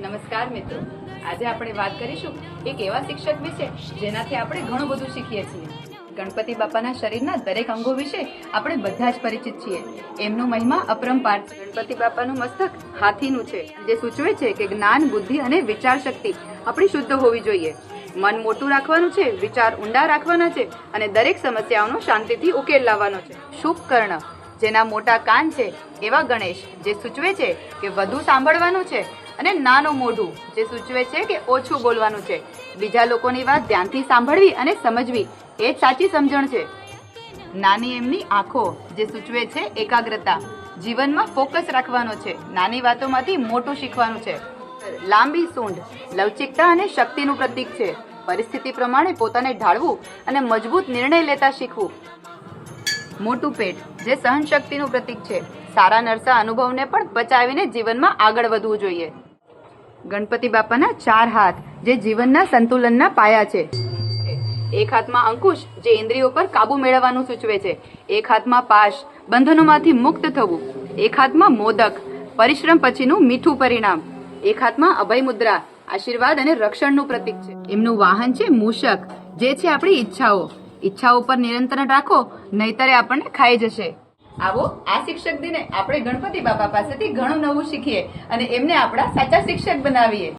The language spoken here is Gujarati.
નમસ્કાર મિત્રો, આજે આપણે વાત કરીશું એક એવા શિક્ષક વિશે જેનાથી આપણે ઘણું બધું શીખીએ છીએ. ગણપતિ બાપાના શરીરના દરેક અંગો વિશે આપણે બધા જ પરિચિત છીએ. એમનો મહિમા અપરંપાર છે. ગણપતિ બાપાનું મસ્તક હાથીનું છે, જે સૂચવે છે કે જ્ઞાન, બુદ્ધિ અને વિચાર શક્તિ આપણી શુદ્ધ હોવી જોઈએ. મન મોટું રાખવાનું છે, વિચાર ઊંડા રાખવાના છે અને દરેક સમસ્યાઓનો શાંતિથી ઉકેલ લાવવાનો છે. શુભ કર્ણ, જેના મોટા કાન છે એવા ગણેશ, જે સૂચવે છે કે વધુ સાંભળવાનું છે, અને નાનું મોઢું, જે સૂચવે છે કે ઓછું બોલવાનું છે. બીજા લોકોની વાત ધ્યાનથી સાંભળવી અને સમજવી એ જ સાચી સમજણ છે. નાની એમની આંખો, જે સૂચવે છે એકાગ્રતા, જીવનમાં ફોકસ રાખવાનો છે, નાની વાતોમાંથી મોટું શીખવાનું છે. લાંબી સૂંઢ લવચિકતા અને શક્તિનું પ્રતીક છે. પરિસ્થિતિ પ્રમાણે પોતાને ઢાળવું અને મજબૂત નિર્ણય લેતા શીખવું. મોટું પેટ, જે સહનશક્તિનું પ્રતીક છે. સારા નરસા અનુભવને પણ બચાવીને જીવનમાં આગળ વધવું જોઈએ. ગણપતિ બાપાના 4 હાથ, જે જીવનના સંતુલનના પાયા છે. એક હાથમાં અંકુશ, જે ઇન્દ્રિયો પર કાબુ મેળવવાનું સૂચવે છે. એક હાથમાં પાશ, બંધનોમાંથી મુક્ત થવું. એક હાથમાં મોદક, પરિશ્રમ પછીનું મીઠું પરિણામ. એક હાથમાં અભય મુદ્રા, આશીર્વાદ અને રક્ષણનું પ્રતીક છે. એમનું વાહન છે મૂષક, જે છે આપણી ઈચ્છાઓ પર નિયંત્રણ રાખો, નહીતર એ આપણને ખાઈ જશે. આવો આ શિક્ષક દિને આપણે ગણપતિ બાપા પાસેથી ઘણું નવું શીખીએ અને એમને આપણા સાચા શિક્ષક બનાવીએ.